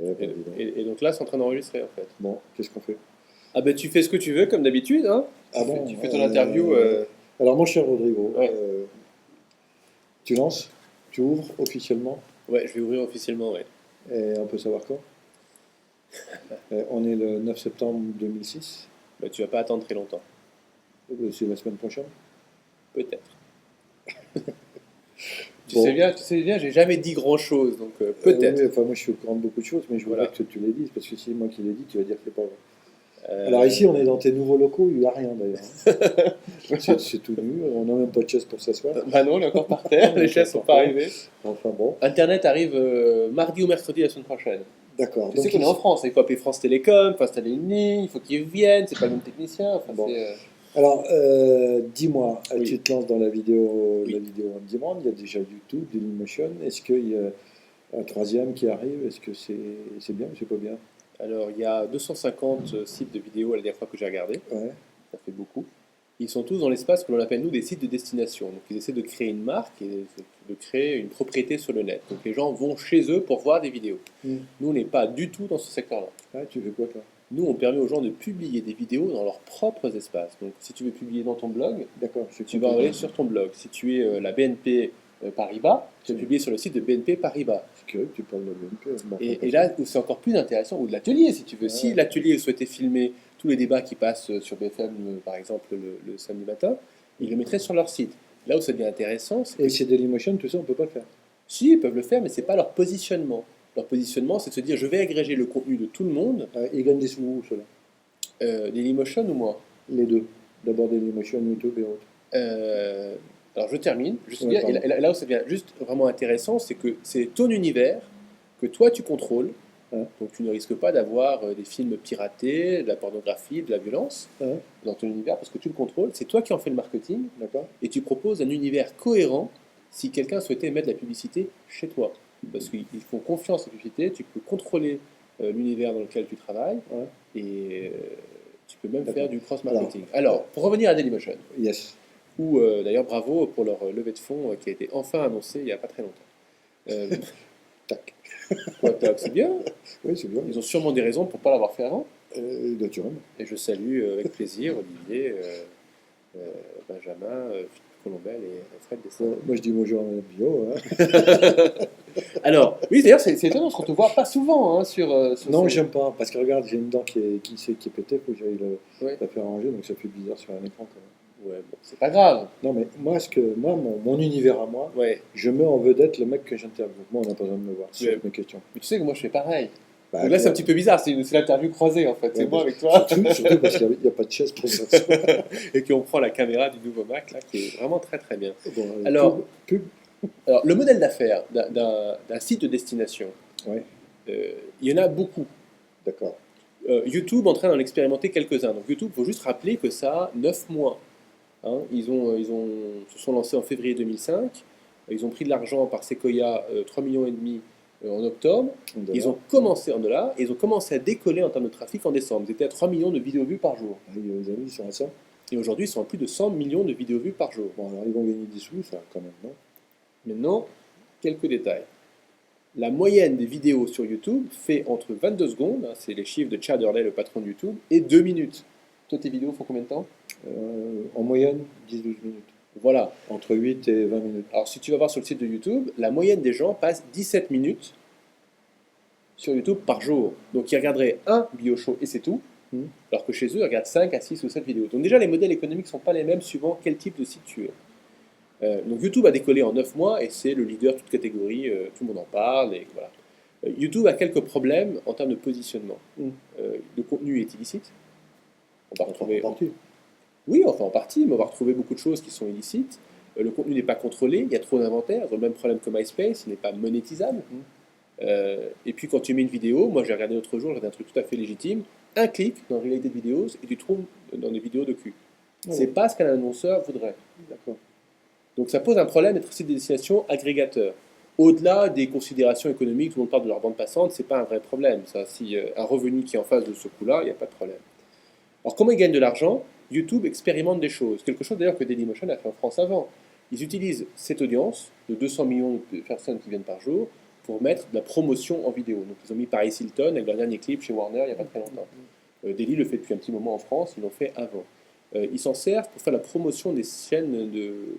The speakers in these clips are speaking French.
Eh ben, dis donc. Et donc là, c'est en train d'enregistrer en fait. Bon, qu'est-ce qu'on fait? Ah ben tu fais ce que tu veux comme d'habitude, hein. Ah bon, Tu fais ton interview. alors mon cher Rodrigo, Ouais. tu lances, tu ouvres officiellement, Ouais, je vais ouvrir officiellement, ouais. et on peut savoir quand? On est le 9 septembre 2006, Bah, tu vas pas attendre très longtemps. c'est la semaine prochaine. Peut-être. Bon, Tu sais bien, j'ai jamais dit grand-chose, donc oui, peut-être. enfin moi je suis au courant de beaucoup de choses, mais je voudrais Voilà. que tu les dises, parce que si c'est moi qui les dis, tu vas dire que c'est pas vrai. Alors Euh, ici, on est dans tes nouveaux locaux, il n'y a rien d'ailleurs, hein. C'est tout nu, on n'a même pas de chaise pour s'asseoir. Bah non, on est encore par terre, les chaises sont pas arrivées. Enfin bon, Internet arrive mardi ou mercredi la semaine prochaine. d'accord. Tu sais Donc, qu'on est en France, il faut appeler France Télécom, il faut installer une ligne, il faut qu'ils viennent, c'est pas le même technicien. Enfin, bon. c'est, Alors, dis-moi, Oui. tu te lances dans Oui. la vidéo on demand, il y a déjà YouTube, Dailymotion. Est-ce qu'il y a un troisième qui arrive? Est-ce que c'est bien ou c'est pas bien? Alors, il y a 250 sites de vidéos la dernière fois que j'ai regardé, Ouais, ça fait beaucoup. Ils sont tous dans l'espace que l'on appelle, nous, des sites de destination. Donc, ils essaient de créer une marque et de créer une propriété sur le net. Donc, les gens vont chez eux pour voir des vidéos. hmm. Nous, on n'est pas du tout dans ce secteur-là. Ah, tu fais quoi toi? Nous, on permet aux gens de publier des vidéos dans leurs propres espaces. Donc, si tu veux publier dans ton blog, D'accord, j'ai tu vas compris. aller sur ton blog. Si tu es la BNP Paribas, tu vas Oui. publier sur le site de BNP Paribas. C'est curieux que tu parles de la BNP. Bon, Et là, où c'est encore plus intéressant, ou de l'atelier, si tu veux. Ouais. Si l'atelier souhaitait filmer tous les débats qui passent sur BFM, par exemple, le samedi matin, ils le mettraient sur leur site. Là où ça devient intéressant, c'est que Et chez Dailymotion, tout ça, on peut pas le faire. si, ils peuvent le faire, mais c'est pas leur positionnement. Leur positionnement, c'est de se dire, je vais agréger le contenu de tout le monde, Ils gagnent des sous où, ceux-là? Dailymotion ou moi. Les deux. D'abord Dailymotion, YouTube et autres. Euh, alors je termine, juste Ouais, dire, pardon. là où ça devient juste vraiment intéressant, c'est que c'est ton univers que toi tu contrôles, Ouais. donc tu ne risques pas d'avoir des films piratés, de la pornographie, de la violence Ouais, dans ton univers parce que tu le contrôles, c'est toi qui en fais le marketing d'accord. et tu proposes un univers cohérent si quelqu'un souhaitait mettre de la publicité chez toi. Parce qu'ils font confiance en la publicité, tu peux contrôler l'univers dans lequel tu travailles Ouais. et tu peux même D'accord. faire du cross-marketing. Alors, pour revenir à Dailymotion, Yes. ou d'ailleurs bravo pour leur levée de fonds qui a été enfin annoncée il n'y a pas très longtemps. Euh, Tac. quoi, c'est bien, Oui, c'est bien. ils ont sûrement des raisons pour ne pas l'avoir fait avant, Naturellement. et je salue avec plaisir Olivier, Benjamin, Philippe Colombel et Fred Dessin. Bon, moi, je dis bonjour à notre bio, hein. Alors, oui d'ailleurs c'est étonnant parce qu'on te voit pas souvent hein, sur Non, ces- j'aime pas, parce que regarde, j'ai une dent qui est pétée, faut que j'aille Ouais. la faire arranger, donc ça fait bizarre sur un écran quand même. Ouais, bon, c'est pas grave. Non, mais moi, mon univers à moi, Ouais. je mets en vedette le mec que j'interviewe. Moi, on n'a pas besoin de me voir, c'est Ouais. mes questions. Mais tu sais que moi je fais pareil. Bah, Donc là c'est un toi, petit peu bizarre, c'est l'interview croisée en fait, ouais, c'est moi bah, avec toi surtout parce qu'il n'y a pas de chaise pour ça. et qu'on prend la caméra du nouveau Mac là qui est vraiment très très bien. Bon, Alors, pub. Alors, le modèle d'affaires d'un site de destination, Ouais, il y en a beaucoup. d'accord. YouTube en train d'en expérimenter quelques-uns. Donc YouTube, il faut juste rappeler que ça a 9 mois. Hein. Se sont lancés en février 2005. Ils ont pris de l'argent par Sequoia, 3,5 millions en octobre. Ils ont commencé en dollars et ils ont commencé à décoller en termes de trafic en décembre. Ils étaient à 3 millions de vidéos vues par jour. Ah, les amis, ils sont à ça. Et aujourd'hui, ils sont à plus de 100 millions de vidéos vues par jour. Bon, alors ils vont gagner des sous, ça, quand même, non? Maintenant, quelques détails. La moyenne des vidéos sur YouTube fait entre 22 secondes, hein, c'est les chiffres de Chad Hurley, le patron de YouTube, et 2 minutes. Toi, tes vidéos font combien de temps? En moyenne, 10-12 minutes. Voilà. Entre 8 et 20 minutes. Alors, si tu vas voir sur le site de YouTube, la moyenne des gens passe 17 minutes sur YouTube par jour. Donc, ils regarderaient un bio show et c'est tout, alors que chez eux, ils regardent 5 à 6 ou 7 vidéos. Donc, déjà, les modèles économiques ne sont pas les mêmes suivant quel type de site tu es. Donc YouTube a décollé en 9 mois et c'est le leader toute catégorie, tout le monde en parle. Et voilà. YouTube a quelques problèmes en termes de positionnement. Le contenu est illicite. On va retrouver. En partie. Oui, enfin en partie, mais on va retrouver beaucoup de choses qui sont illicites. Le contenu n'est pas contrôlé, il y a trop d'inventaire. Ils ont le même problème que MySpace, il n'est pas monétisable. Et puis quand tu mets une vidéo, moi j'ai regardé l'autre jour, j'ai regardé un truc tout à fait légitime. Un clic dans Related Videos et tu trouves dans des vidéos de cul. C'est pas ce qu'un annonceur voudrait. D'accord. Donc ça pose un problème d'être site de destination agrégateur. Au-delà des considérations économiques, tout le monde parle de leur bande passante, c'est pas un vrai problème. Ça, si un revenu qui est en face de ce coût-là, il n'y a pas de problème. Alors comment ils gagnent de l'argent? YouTube expérimente des choses. Quelque chose d'ailleurs que Dailymotion a fait en France avant. Ils utilisent cette audience de 200 millions de personnes qui viennent par jour pour mettre de la promotion en vidéo. Donc ils ont mis Paris Hilton avec leur dernier clip chez Warner il n'y a pas très longtemps. Daily le fait depuis un petit moment en France, ils l'ont fait avant. Ils s'en servent pour faire la promotion des chaînes,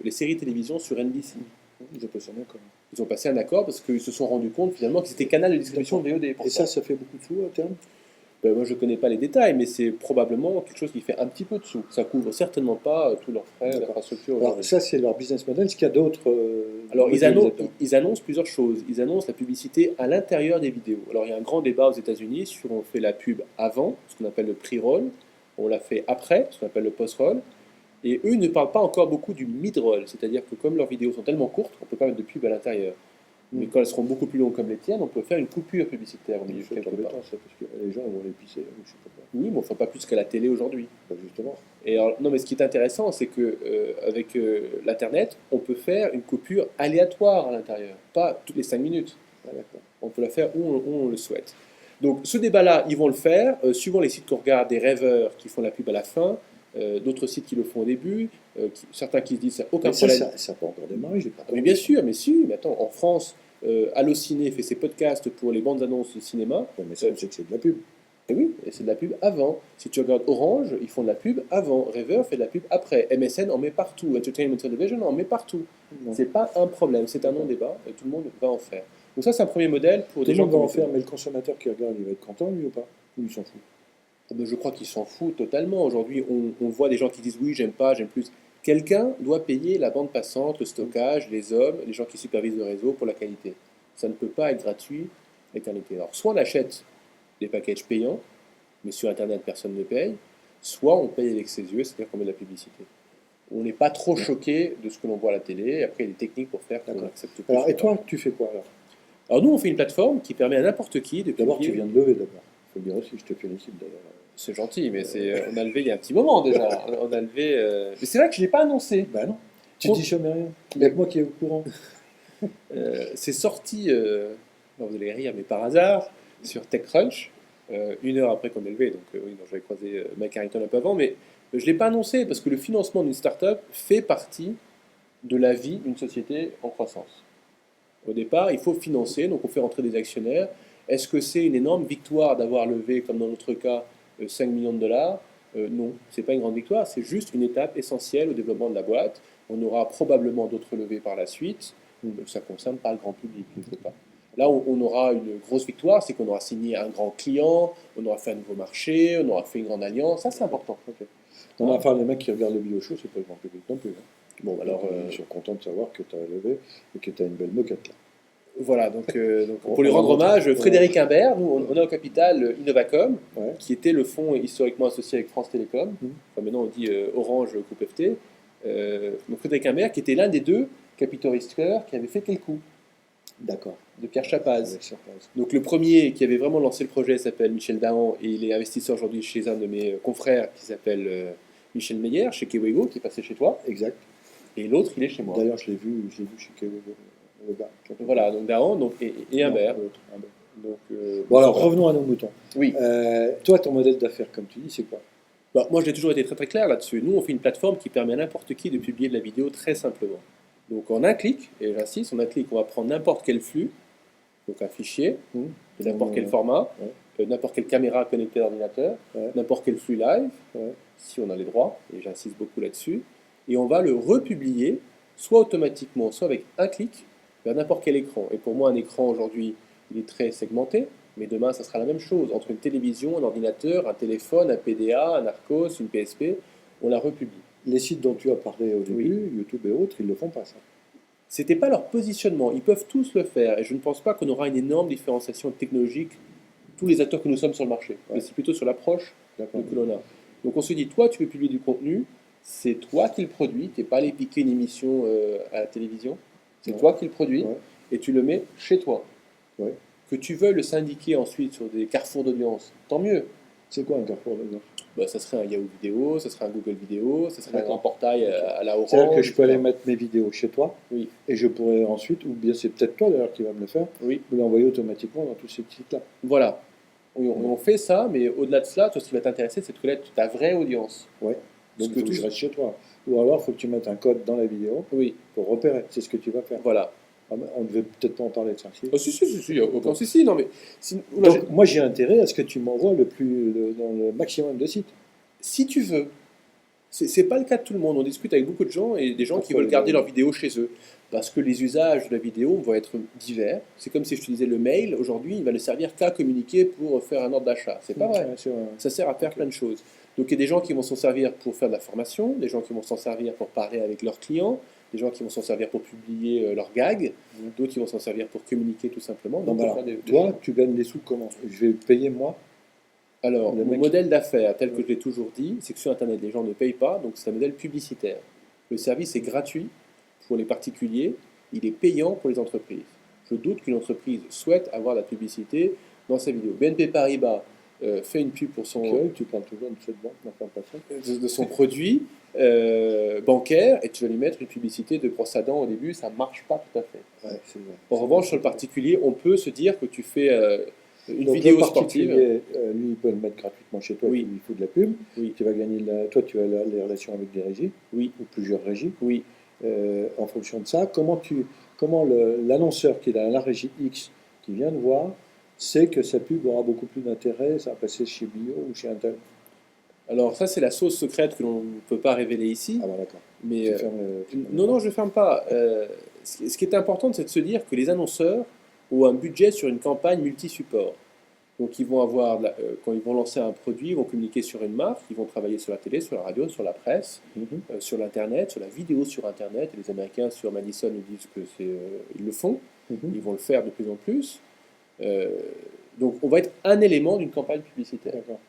les séries télévision sur NBC. Ils ont passé un accord. Ils ont passé un accord parce qu'ils se sont rendus compte finalement que c'était canal de distribution VOD. Et ça fait beaucoup de sous à terme? Ben, moi je ne connais pas les détails, mais c'est probablement quelque chose qui fait un petit peu de sous. Ça couvre certainement pas tous leurs frais d'infrastructure. Alors ça c'est leur business model. Est-ce qu'il y a d'autres Alors modèles ils annoncent plusieurs choses. Ils annoncent la publicité à l'intérieur des vidéos. Alors il y a un grand débat aux États-Unis sur on fait la pub avant, ce qu'on appelle le pre-roll, on la fait après, ce qu'on appelle le post-roll. Et eux ne parlent pas encore beaucoup du mid-roll, c'est-à-dire que comme leurs vidéos sont tellement courtes, on ne peut pas mettre de pub à l'intérieur. Mais quand elles seront beaucoup plus longues comme les tiennes, on peut faire une coupure publicitaire au milieu C'est quelque embêtant part. ça, parce que les gens vont les pisser, je sais pas quoi. Oui, mais on ne fait pas plus qu'à la télé aujourd'hui. Bah, justement. Et alors, non, mais ce qui est intéressant, c'est que avec l'Internet, on peut faire une coupure aléatoire à l'intérieur, pas toutes les 5 minutes. Ah, d'accord. On peut la faire où on le souhaite. Donc ce débat-là, ils vont le faire, suivant les sites qu'on regarde, des rêveurs qui font la pub à la fin, d'autres sites qui le font au début, certains qui se disent ça, aucun Mais ça, problème. ça peut encore démarrer, j'ai pas Mais bien sûr, mais si, mais attends, en France, Allociné fait ses podcasts pour les bandes annonces de cinéma. Ouais, mais ça, on sait que c'est de la pub. Et oui, et c'est de la pub avant. Si tu regardes Orange, ils font de la pub avant. Rêveur fait de la pub après. MSN en met partout. Entertainment Television en met partout. Non. C'est pas un problème, c'est un non-débat et tout le monde va en faire. Donc ça, c'est un premier modèle pour Tout des le gens monde va qui en faire, mais le consommateur qui regarde, il va être content, lui, ou pas? Ou il s'en fout? Ah ben, je crois qu'ils s'en foutent totalement. Aujourd'hui, on voit des gens qui disent oui, j'aime pas, j'aime plus. Quelqu'un doit payer la bande passante, le stockage, les hommes, les gens qui supervisent le réseau pour la qualité. Ça ne peut pas être gratuit l'éternité. Alors, soit on achète des packages payants, mais sur Internet, personne ne paye, soit on paye avec ses yeux, c'est-à-dire qu'on met de la publicité. On n'est pas trop choqué de ce que l'on voit à la télé, et après il y a des techniques pour faire qu'on D'accord. accepte plus. Alors, et toi, tu fais quoi alors? Alors nous, on fait une plateforme qui permet à n'importe qui de D'abord, tu publier- viens de lever d'abord. Il faut le dire aussi, je te félicite d'ailleurs. C'est gentil, mais on a levé il y a un petit moment déjà. On a levé... Mais c'est vrai que je ne l'ai pas annoncé. Bah non, tu On- dis jamais rien. Il n'y a que moi qui est au courant. C'est sorti, non, vous allez rire, mais par hasard, sur TechCrunch, 1 heure après qu'on ait levé. Donc oui, non, j'avais croisé Mike Harrington un peu avant, mais je ne l'ai pas annoncé parce que le financement d'une startup fait partie de la vie d'une société en croissance. Au départ, il faut financer, donc on fait rentrer des actionnaires. Est-ce que c'est une énorme victoire d'avoir levé, comme dans notre cas, 5 millions de dollars? Non, ce n'est pas une grande victoire, c'est juste une étape essentielle au développement de la boîte. On aura probablement d'autres levées par la suite. Ça ne concerne pas le grand public, quelque part. Là où on aura une grosse victoire, c'est qu'on aura signé un grand client, on aura fait un nouveau marché, on aura fait une grande alliance. Ça, c'est important. Ok. Non, mais enfin, les mecs qui regardent le bio show, c'est pas le grand public non plus. Hein. Bon, alors, Ils sont contents de savoir que tu as levé et que tu as une belle moquette là. voilà, donc pour lui rendre hommage, Frédéric Imbert, nous, on a au capital Innovacom, Ouais. qui était le fonds historiquement associé avec France Télécom. Enfin, maintenant, on dit Orange Groupe FT. Donc Frédéric Imbert, qui était l'un des 2 capitaux risqueurs qui avait fait quel coup D'accord. de Pierre Chapaz. Avec surprise. Donc le premier qui avait vraiment lancé le projet s'appelle Michel Dahan et il est investisseur aujourd'hui chez un de mes confrères qui s'appelle Michel Meyer, chez Kewego, qui est passé chez toi. Exact. Et l'autre, il est chez moi. D'ailleurs, je l'ai vu chez Kewego, le gars. Voilà, donc Dahan et Imbert. Non, l'autre, Imbert. Donc, Bon, alors voilà. revenons à nos moutons. Oui. Toi, ton modèle d'affaires, comme tu dis, c'est quoi? Bah, moi, j'ai toujours été très très clair là-dessus. Nous, on fait une plateforme qui permet à n'importe qui de publier de la vidéo très simplement. Donc en un clic, et j'insiste, en un clic, on va prendre n'importe quel flux, donc un fichier, de n'importe quel format, n'importe quelle caméra connectée à l'ordinateur, n'importe quel flux live, si on a les droits, et j'insiste beaucoup là-dessus, et on va le republier, soit automatiquement, soit avec un clic, vers n'importe quel écran. Et pour moi, un écran aujourd'hui, il est très segmenté, mais demain, ça sera la même chose. Entre une télévision, un ordinateur, un téléphone, un PDA, un Arcos, une PSP, on la republie. Les sites dont tu as parlé au début, YouTube et autres, ils ne le font pas, ça. C'était pas leur positionnement. Ils peuvent tous le faire, et je ne pense pas qu'on aura une énorme différenciation technologique, tous les acteurs que nous sommes sur le marché. Mais c'est plutôt sur l'approche que l'on a. Donc on se dit, toi, tu veux publier du contenu, c'est toi qui le produis, tu n'es pas allé piquer une émission à la télévision, c'est toi qui le produis, et tu le mets chez toi. Que tu veuilles le syndiquer ensuite sur des carrefours d'audience, tant mieux. C'est quoi un carrefour d'audience? Bah, ça serait un Yahoo Vidéo, ça serait un Google Vidéo, ça serait un grand portail à la Orange. C'est-à-dire que je peux aller mettre mes vidéos chez toi, oui. Et je pourrais ensuite, ou bien c'est peut-être toi d'ailleurs qui va me le faire, oui. me l'envoyer automatiquement dans tous ces sites-là. Voilà. On fait ça, mais au-delà de cela, toi, ce qui va t'intéresser, c'est de connaître ta vraie audience. Ouais. Donc que il faut que je reste chez toi. Ou alors il faut que tu mettes un code dans la vidéo pour repérer. C'est ce que tu vas faire. Voilà. Ah, mais on ne devait peut-être pas en parler de ça. Si. Oh, si, il n'y a aucun souci. Non, mais Donc, moi, j'ai intérêt à ce que tu m'envoies dans le maximum de sites. si tu veux, c'est pas le cas de tout le monde. On discute avec beaucoup de gens et des gens qui Pourquoi veulent garder les- leurs vidéos chez eux. Parce que les usages de la vidéo vont être divers. C'est comme si je te disais le mail, aujourd'hui, il va ne servir qu'à communiquer pour faire un ordre d'achat. C'est pas vrai. Ouais, c'est vrai. Ça sert à faire Ok. plein de choses. Donc il y a des gens qui vont s'en servir pour faire de la formation, des gens qui vont s'en servir pour parler avec leurs clients, des gens qui vont s'en servir pour publier leurs gags, d'autres qui vont s'en servir pour communiquer tout simplement. Non, Donc, mais pour alors, faire toi, tu gagnes des sous comment? Je vais payer moi. Alors, Le mon mec- modèle d'affaires, tel que je l'ai toujours dit, c'est que sur Internet, les gens ne payent pas, donc c'est un modèle publicitaire. Le service est gratuit pour les particuliers, il est payant pour les entreprises. Je doute qu'une entreprise souhaite avoir de la publicité dans sa vidéo. BNP Paribas fait une pub pour Tu parles toujours de cette banque, n'en parle pas ça. de son produit bancaire et tu vas lui mettre une publicité de brosse à dents au début, ça ne marche pas tout à fait. Ouais, c'est vrai. En revanche, sur le particulier, on peut se dire que tu fais une Donc, vidéo le sportive. particulier, lui, il peut le mettre gratuitement chez toi, Oui. il faut de la pub. Oui. Tu vas gagner toi, tu as les relations avec des régies, Oui, ou plusieurs régies. oui. En fonction de ça, comment l'annonceur qui est dans la régie X, qui vient de voir, sait que sa pub aura beaucoup plus d'intérêt, ça va passer chez Bio ou chez Intel. Alors ça, c'est la sauce secrète que l'on ne peut pas révéler ici. Ah bon, d'accord. Mais Tu fermes non, je ne ferme pas. Ce qui est important, c'est de se dire que les annonceurs ont un budget sur une campagne multi-support. Donc ils vont avoir, quand ils vont lancer un produit, ils vont communiquer sur une marque, ils vont travailler sur la télé, sur la radio, sur la presse, Mhm. sur l'Internet, sur la vidéo sur Internet. Et les Américains sur Madison ils disent que ils le font, Mhm. ils vont le faire de plus en plus. Donc on va être un élément d'une campagne publicitaire. D'accord.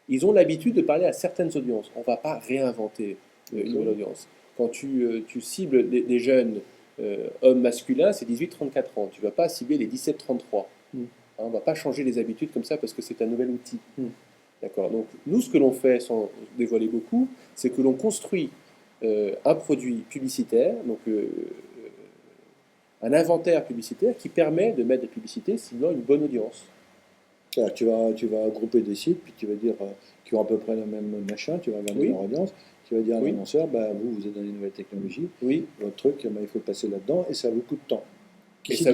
Ils ont l'habitude de parler à certaines audiences. On ne va pas réinventer une Ok. nouvelle audience. Quand tu cibles des jeunes hommes masculins, c'est 18-34 ans. Tu ne vas pas cibler les 17-33. Mm. On ne va pas changer les habitudes comme ça parce que c'est un nouvel outil. Mm. D'accord. Donc nous, ce que l'on fait, sans dévoiler beaucoup, c'est que l'on construit un produit publicitaire, donc un inventaire publicitaire qui permet de mettre des publicités ciblant une bonne audience. Alors, tu vas grouper des sites, puis tu vas dire qui ont à peu près le même machin, tu vas regarder Oui. leur audience, tu vas dire à Oui. l'annonceur, bah, vous êtes dans les nouvelles technologies, Oui. votre truc, bah, il faut passer là-dedans, et ça a beaucoup de temps. Et ça-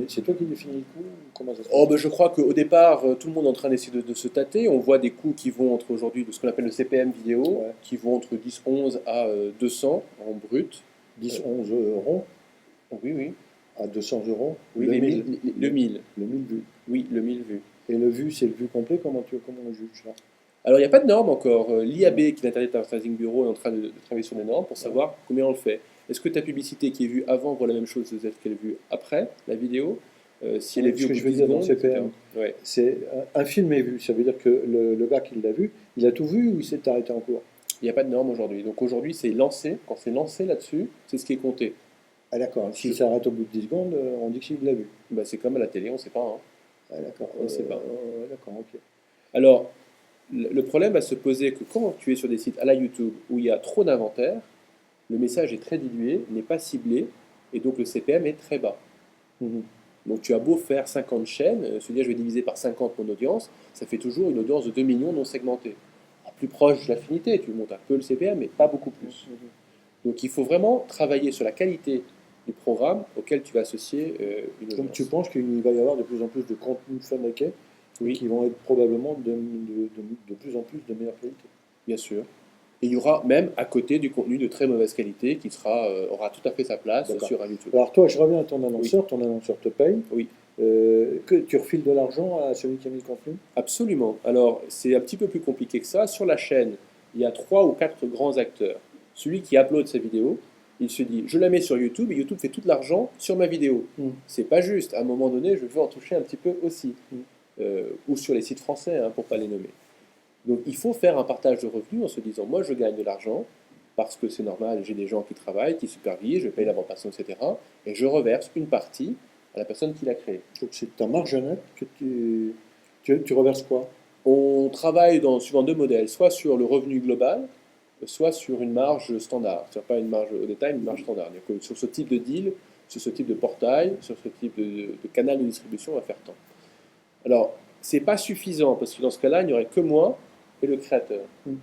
C'est toi qui définis le coût ou comment ça se Oh, passe? ben, je crois qu'au départ, tout le monde est en train d'essayer de se tâter. On voit des coûts qui vont entre aujourd'hui de ce qu'on appelle le CPM vidéo, Ouais. qui vont entre 10, 11 à 200 en brut. 10, 11 euros Oui, oui. à 200 euros, Oui, le les 1000, 1000. Le 1000. le 1000 vues. Oui, le 1000 vues. Et le vu, c'est le vu complet, comment on le juge là? Alors, il n'y a pas de norme encore. L'IAB, qui est l'Internet Advertising Bureau, est en train de travailler sur des normes pour savoir combien on le fait. Est-ce que ta publicité qui est vue avant vaut la même chose que celle qu'elle est vue après la vidéo? Si elle est Ce vue au que bout je de veux 10 dire dans secondes, CPM. etc. Ouais. C'est un film est vu, ça veut dire que le gars qui l'a vu, il a tout vu ou il s'est arrêté en cours? Il n'y a pas de norme aujourd'hui. Donc aujourd'hui, c'est lancé. Quand c'est lancé là-dessus, c'est ce qui est compté. Ah d'accord, s'il s'arrête au bout de 10 secondes, on dit qu'il l'a vu. Bah, c'est comme à la télé, on ne sait pas. Hein. Ah d'accord, On sait pas. d'accord, ok. Alors, le problème va se poser que quand tu es sur des sites à la YouTube où il y a trop d'inventaire, le message est très dilué, n'est pas ciblé, et donc le CPM est très bas. Mhm. Donc tu as beau faire 50 chaînes, se dire je vais diviser par 50 mon audience, ça fait toujours une audience de 2 millions non segmentée. Plus proche de l'affinité, tu montes un peu le CPM, mais pas beaucoup plus. Donc il faut vraiment travailler sur la qualité du programme auquel tu vas associer une audience. Donc tu penses qu'il va y avoir de plus en plus de contenus fabriqués Oui, qui vont être probablement de plus en plus de meilleure qualité. bien sûr. Et il y aura même à côté du contenu de très mauvaise qualité qui aura tout à fait sa place D'accord. sur un YouTube. Alors toi, je reviens à ton annonceur te paye. Oui. Que tu refiles de l'argent à celui qui a mis le contenu? Absolument. Alors, c'est un petit peu plus compliqué que ça. Sur la chaîne, il y a 3 ou 4 grands acteurs. Celui qui upload sa vidéo, il se dit, je la mets sur YouTube et YouTube fait tout l'argent sur ma vidéo. Mm. C'est pas juste. À un moment donné, je veux en toucher un petit peu aussi. Mm. Ou sur les sites français, pour pas les nommer. Donc, il faut faire un partage de revenus en se disant, moi, je gagne de l'argent parce que c'est normal, j'ai des gens qui travaillent, qui supervisent, je paye la bande passante, etc. Et je reverse une partie à la personne qui l'a créé. Donc c'est ta marge nette que tu reverses quoi? On travaille suivant 2 modèles, soit sur le revenu global, soit sur une marge standard. C'est-à-dire pas une marge au détail, mais une marge standard. Donc, sur ce type de deal, sur ce type de portail, sur ce type de canal de distribution, on va faire tant. Alors, c'est pas suffisant, parce que dans ce cas-là, il n'y aurait que moi et le créateur. Mm.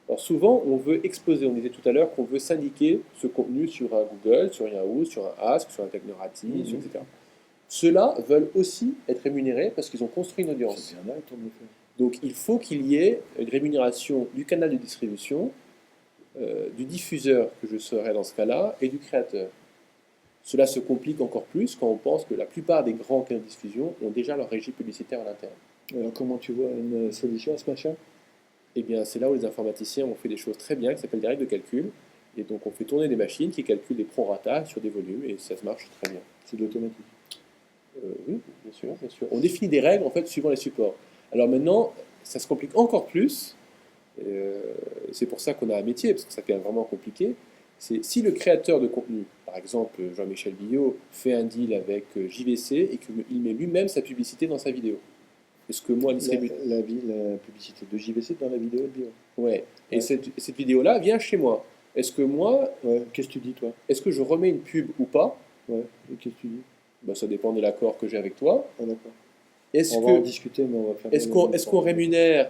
Alors souvent, on veut exposer, on disait tout à l'heure qu'on veut syndiquer ce contenu sur un Google, sur un Yahoo, sur un Ask, sur un Technorati, etc. Ceux-là veulent aussi être rémunérés parce qu'ils ont construit une audience. C'est bien là, ton effet. Donc il faut qu'il y ait une rémunération du canal de distribution, du diffuseur que je serai dans ce cas-là, et du créateur. Cela se complique encore plus quand on pense que la plupart des grands canaux de diffusion ont déjà leur régie publicitaire à l'interne. Alors comment tu vois une solution à ce machin? Eh bien, c'est là où les informaticiens ont fait des choses très bien qui s'appellent des règles de calcul. Et donc, on fait tourner des machines qui calculent des prorata sur des volumes et ça marche très bien. C'est de l'automatique. Oui, bien sûr, bien sûr. On définit des règles en fait suivant les supports. Alors maintenant, ça se complique encore plus. C'est pour ça qu'on a un métier, parce que ça devient vraiment compliqué. C'est si le créateur de contenu, par exemple Jean-Michel Billot, fait un deal avec JVC et qu'il met lui-même sa publicité dans sa vidéo. Est-ce que moi, distributeur. La publicité de JVC dans la vidéo de Bio. Ouais. Et Ouais. cette vidéo-là vient chez moi. Est-ce que moi, Ouais. Qu'est-ce que tu dis, toi? est-ce que je remets une pub ou pas? Ouais. Et qu'est-ce que tu dis? Ben, ça dépend de l'accord que j'ai avec toi. Ah, d'accord. Est-ce On va en que discuter, mais on va faire. est-ce qu'on rémunère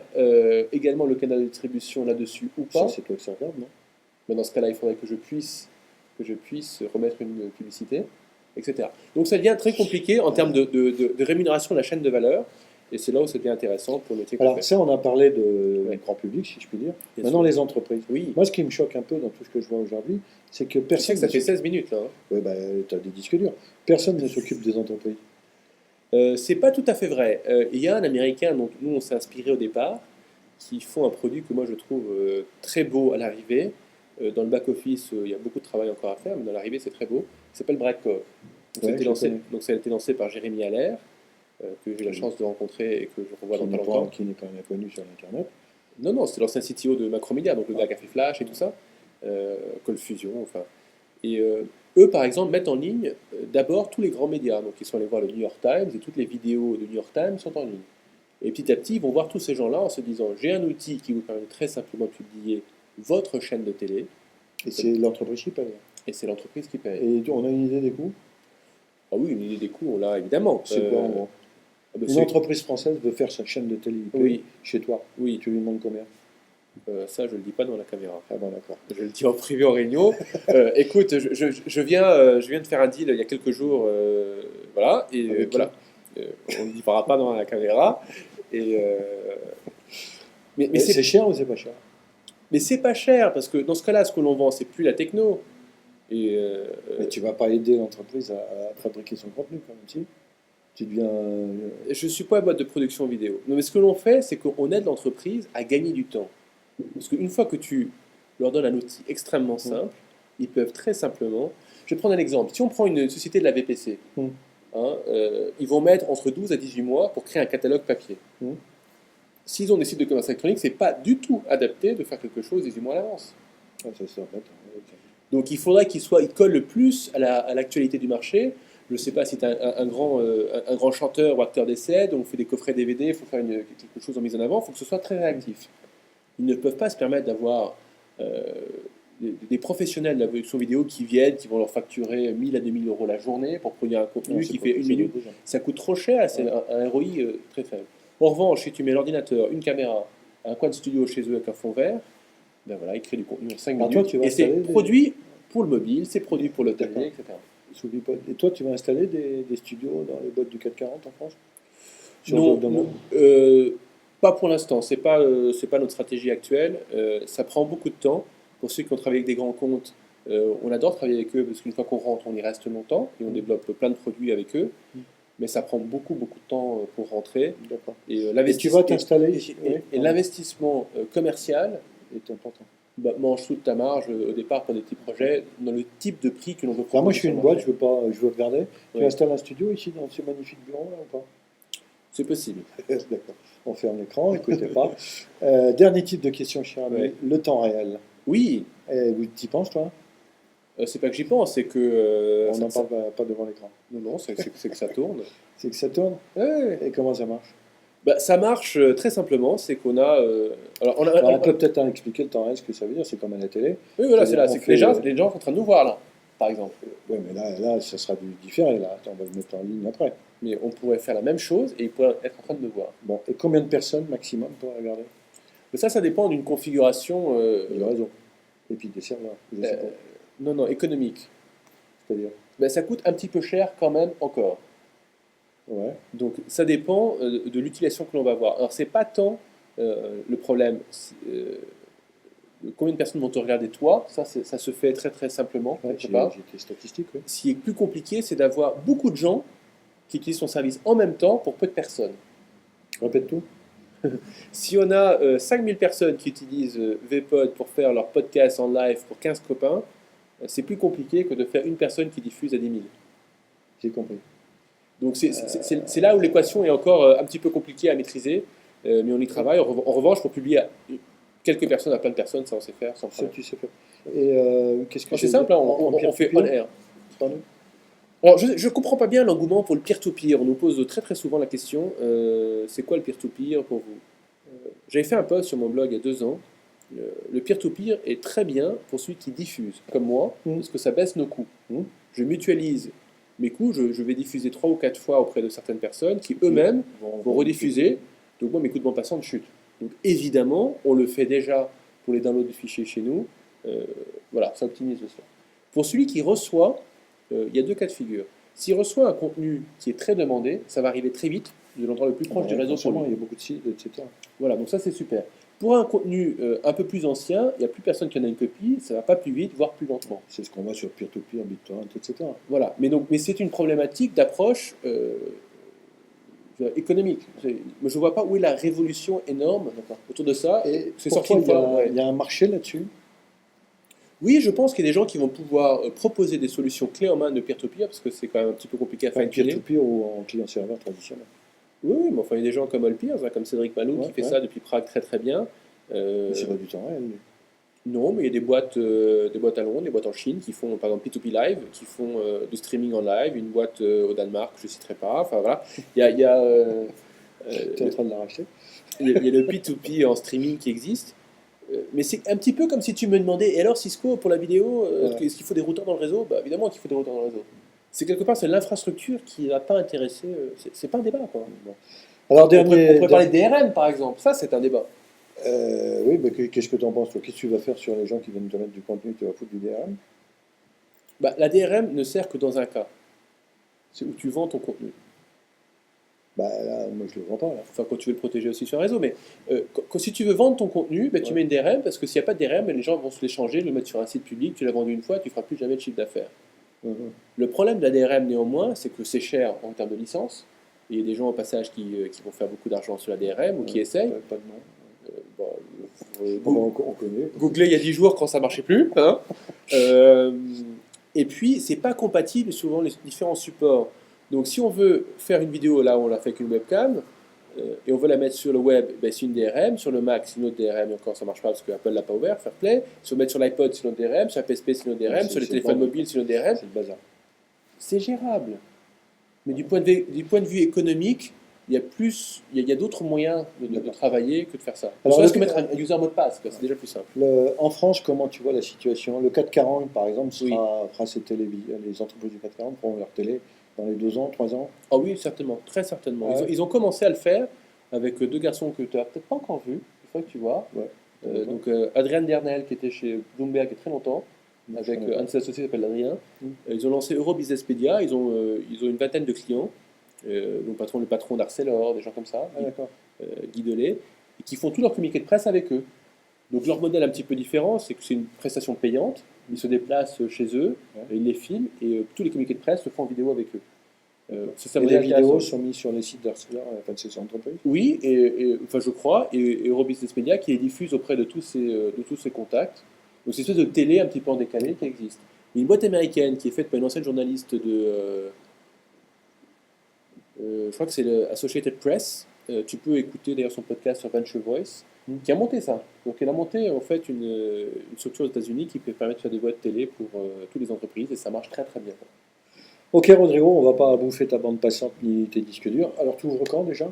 également le canal de distribution là-dessus ou pas? Ça, c'est toi que ça regarde, non? Ben, dans ce cas-là, il faudrait que je puisse remettre une publicité, etc. Donc ça devient très compliqué en termes de rémunération de la chaîne de valeur. Et c'est là où ça devient intéressant pour le métier qu'on Alors, fait. ça, on a parlé de Ouais. grand public, si je puis dire. Bien Maintenant, sûr. les entreprises. Oui. Moi, ce qui me choque un peu dans tout ce que je vois aujourd'hui, c'est que Je sais personne. que ça fait 16 minutes là. Hein. Oui, bah, tu as des disques durs. Personne ne s'occupe des entreprises. C'est pas tout à fait vrai. Il y a un Américain dont nous on s'est inspiré au départ, qui font un produit que moi je trouve très beau à l'arrivée. Dans le back-office, il y a beaucoup de travail encore à faire, mais dans l'arrivée c'est très beau. Il s'appelle Brightcove. Donc, Ouais, ça a été lancé par Jérémy Allaire, que j'ai eu la chance de rencontrer et que je revois dans pas longtemps. Qui n'est pas inconnu sur Internet. Non, c'est l'ancien CTO de Macromedia, donc le gars qui a fait Flash et tout ça, Cold Fusion, enfin. Et eux, par exemple, mettent en ligne d'abord tous les grands médias. Donc ils sont allés voir le New York Times et toutes les vidéos du New York Times sont en ligne. Et petit à petit, ils vont voir tous ces gens-là en se disant j'ai un outil qui vous permet très simplement de publier votre chaîne de télé. Et c'est l'entreprise qui paye. Et c'est l'entreprise qui paye. Et on a une idée des coûts? Ah oui, une idée des coûts, on l'a évidemment. C'est quoi en gros? Ah bah, Une entreprise française veut faire sa chaîne de télé Oui. chez toi. Oui, Tu lui demandes combien? ça je le dis pas dans la caméra. Ah bon, d'accord. Je le dis en privé en réunion. Écoute, je viens de faire un deal il y a quelques jours, voilà, et Avec qui? voilà. On ne le dira pas dans la caméra. Et, mais C'est cher ou c'est pas cher? mais c'est pas cher parce que dans ce cas-là, ce que l'on vend, c'est plus la techno. Et Mais tu vas pas aider l'entreprise à fabriquer son contenu quand même, si? Tu deviens. je suis pas une boîte de production vidéo. Non, mais ce que l'on fait, c'est qu'on aide l'entreprise à gagner du temps. Parce qu'une fois que tu leur donnes un outil extrêmement simple, ils peuvent très simplement. Je vais prendre un exemple. Si on prend une société de la VPC, ils vont mettre entre 12 à 18 mois pour créer un catalogue papier. S'ils ont des sites de commerce électronique, c'est pas du tout adapté de faire quelque chose 18 mois à l'avance. Ah, ça sort, d'accord. Donc il faudrait qu'ils collent le plus à l'actualité du marché. Je ne sais pas si tu as un grand chanteur ou acteur d'essai, donc on fait des coffrets DVD, il faut faire quelque chose en mise en avant, il faut que ce soit très réactif. Ils ne peuvent pas se permettre d'avoir des professionnels de la production vidéo qui viennent, qui vont leur facturer 1000 à 2000 euros la journée pour produire un contenu qui fait une minute. Ça coûte trop cher, c'est un ROI très faible. En revanche, si tu mets l'ordinateur, une caméra, un coin de studio chez eux avec un fond vert, ben voilà, ils créent du contenu en 5 minutes. Toi, tu vas et c'est installer produit pour le mobile, c'est produit pour l'hôtellerie, etc. Et toi, tu vas installer des studios dans les boîtes du 440 en France? Non, pas pour l'instant. C'est pas notre stratégie actuelle. Ça prend beaucoup de temps. Pour ceux qui ont travaillé avec des grands comptes, on adore travailler avec eux parce qu'une fois qu'on rentre, on y reste longtemps et on développe plein de produits avec eux. Mais ça prend beaucoup de temps pour rentrer. D'accord. Et tu vas t'installer ici. Et l'investissement commercial est important. Mange toute ta marge au départ pour des petits projets dans le type de prix que l'on veut proposer. Moi, je suis une boîte, je veux regarder. Oui. Tu installes un studio ici dans ce magnifique bureau là ou pas? C'est possible. D'accord. On ferme l'écran, écoutez pas. Dernier type de question, cher ami, le temps réel. Oui. Tu y penses, toi? C'est pas que j'y pense, c'est que... On n'en parle pas devant l'écran. Non, c'est que ça tourne. C'est que ça tourne? Ouais. Et comment ça marche? Ça marche très simplement, c'est qu'on a... on peut peut-être expliquer le temps réel, ce que ça veut dire, c'est comme à la télé. Oui, voilà, c'est là. C'est que les gens sont en train de nous voir, là, par exemple. Oui, mais là, ça sera du différé, là. Attends, on va le mettre en ligne après. Mais on pourrait faire la même chose et ils pourraient être en train de nous voir. Bon, et combien de personnes maximum pour regarder? Mais ça dépend d'une configuration. Du réseau. Et puis des serveurs. Je sais pas. Non, économique. C'est-à-dire. Ben, ça coûte un petit peu cher quand même encore. Ouais. Donc ça dépend de l'utilisation que l'on va avoir. Alors c'est pas tant le problème. Combien de personnes vont te regarder toi, ça se fait très très simplement. Ouais, quelque part. j'ai des statistiques, oui. Ce qui est plus compliqué, c'est d'avoir beaucoup de gens qui utilisent ton service en même temps pour peu de personnes. Répète tout. Si on a 5000 personnes qui utilisent Vpod pour faire leur podcast en live pour 15 copains, c'est plus compliqué que de faire une personne qui diffuse à 10 000. J'ai compris. Donc c'est là où l'équation est encore un petit peu compliquée à maîtriser, mais on y travaille. En revanche, pour publier à quelques personnes à plein de personnes, ça on sait faire sans Ça, problème. tu sais faire. Et qu'est-ce que C'est simple, hein, on fait on air. Pardon. Alors, je ne comprends pas bien l'engouement pour le peer-to-peer. On nous pose très très souvent la question, c'est quoi le peer-to-peer pour vous? J'avais fait un post sur mon blog il y a 2 ans. Le peer-to-peer est très bien pour celui qui diffuse, comme moi, parce que ça baisse nos coûts. Je mutualise mes coûts, je vais diffuser 3 ou 4 fois auprès de certaines personnes qui eux-mêmes vont rediffuser. Donc moi, mes coûts de bande passante chutent. Donc évidemment, on le fait déjà pour les downloads de fichiers chez nous. Voilà, ça optimise le son. Pour celui qui reçoit, il y a 2 cas de figure. S'il reçoit un contenu qui est très demandé, ça va arriver très vite de l'endroit le plus proche du réseau pour lui. Il y a beaucoup de sites, etc. Voilà, donc ça c'est super. Pour un contenu un peu plus ancien, il n'y a plus personne qui en a une copie, ça va pas plus vite, voire plus lentement. C'est ce qu'on voit sur peer-to-peer, BitTorrent, etc. Voilà, mais c'est une problématique d'approche économique. Je ne vois pas où est la révolution énorme autour de ça. Et c'est pour sorti toi, une fois. il y a un marché là-dessus. Oui, je pense qu'il y a des gens qui vont pouvoir proposer des solutions clés en main de peer-to-peer, parce que c'est quand même un petit peu compliqué à Enfin, faire peer-to-peer ou en client-serveur traditionnel. Oui, mais enfin, il y a des gens comme Allpeers, hein, comme Cédric Malou, qui fait ça depuis Prague très très bien. Mais c'est pas du temps réel, lui. Non, mais il y a des boîtes à Londres, des boîtes en Chine qui font par exemple P2P Live, qui font du streaming en live, une boîte au Danemark, je ne citerai pas. Enfin voilà, il y a, Tu es en train de la racheter. il y a le P2P en streaming qui existe. Mais c'est un petit peu comme si tu me demandais, et alors Cisco, pour la vidéo, est-ce qu'il faut des routeurs dans le réseau? Bah, évidemment qu'il faut des routeurs dans le réseau. C'est quelque part, c'est l'infrastructure qui ne va pas intéresser. C'est pas un débat, quoi. Bon. Alors, On pourrait parler de DRM, par exemple. Ça, c'est un débat. Oui, mais qu'est-ce que tu en penses, toi? Qu'est-ce que tu vas faire sur les gens qui viennent te mettre du contenu? Tu vas foutre du DRM? Bah, la DRM ne sert que dans un cas. C'est où tu vends ton contenu. Bah là, moi je le vends pas, là. Enfin, quand tu veux le protéger aussi sur un réseau. Mais si tu veux vendre ton contenu, bah, tu mets une DRM, parce que s'il n'y a pas de DRM, les gens vont se l'échanger, le mettre sur un site public, tu l'as vendu une fois, tu ne feras plus jamais de chiffre d'affaires. Le problème de la DRM, néanmoins, c'est que c'est cher en termes de licence. Et il y a des gens au passage qui vont faire beaucoup d'argent sur la DRM ou qui essayent. Pas de nom. Bon, On connaît. Googlez il y a 10 jours quand ça ne marchait plus. Hein. Et puis, c'est pas compatible souvent les différents supports. Donc, si on veut faire une vidéo, là, on l'a fait avec une webcam, et on veut la mettre sur le web, ben, c'est une DRM. Sur le Mac, c'est une autre DRM, et encore ça ne marche pas parce que Apple ne l'a pas ouvert, Fairplay. Si on veut mettre sur l'iPod, c'est une autre DRM. Sur la PSP, c'est une autre DRM. Sur les téléphones mobiles, c'est une autre DRM. C'est le bazar. C'est gérable. Mais du point de vue économique, il y a d'autres moyens de travailler que de faire ça. Alors, est-ce que mettre un user mot de passe, c'est déjà plus simple. En France, comment tu vois la situation? Le 440, par exemple, fera ses les entreprises du 440 feront leur télé dans les 2 ans, 3 ans? Ah oui, certainement, très certainement. Ils ont commencé à le faire avec 2 garçons que tu n'as peut-être pas encore vus, une fois que tu vois. Ouais. Donc Adrien Dernel, qui était chez Bloomberg il y a très longtemps, avec un de ses associés qui s'appelle Adrien. Ils ont lancé Eurobusinesspedia, ils ont une vingtaine de clients. Le patron d'Arcelor, des gens comme ça, Guy Delay, et qui font tout leur communiqué de presse avec eux. Donc leur modèle un petit peu différent, c'est que c'est une prestation payante, ils se déplacent chez eux, ils les filment, et tous les communiqués de presse se font en vidéo avec eux. Et les vidéos sont mises sur les sites d'Arcelor, enfin de ces entreprises? Oui, enfin je crois, et Eurobusiness Media qui les diffuse auprès de tous ces contacts. Donc c'est une espèce de télé un petit peu en décalé qui existe. Il y a une boîte américaine qui est faite par une ancienne journaliste de... je crois que c'est le Associated Press. Tu peux écouter d'ailleurs son podcast sur Venture Voice, qui a monté ça. Donc elle a monté en fait une structure aux États-Unis qui peut permettre de faire des boîtes télé pour toutes les entreprises et ça marche très très bien. Ok Rodrigo, on va pas bouffer ta bande passante ni tes disques durs. Alors tu ouvres quand déjà?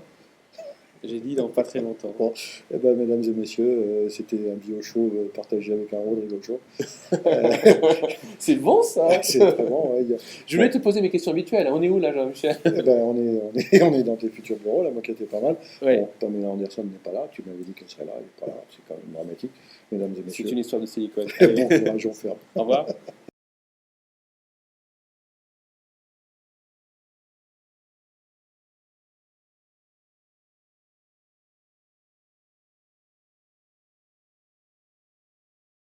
J'ai dit dans pas très longtemps. Bon, eh ben, mesdames et messieurs, c'était un bio show partagé avec un Rodrigo Show. C'est bon ça. C'est vraiment, ouais, Je voulais te poser mes questions habituelles. On est où là, Jean-Michel? eh ben, on est dans tes futurs bureaux, la moquette est pas mal. Ouais. Bon, Pamela Anderson n'est pas là, tu m'avais dit qu'elle serait là, elle n'est pas là, c'est quand même dramatique. Mesdames et C'est messieurs, une histoire de silicone. bon courage, on ferme. Au revoir.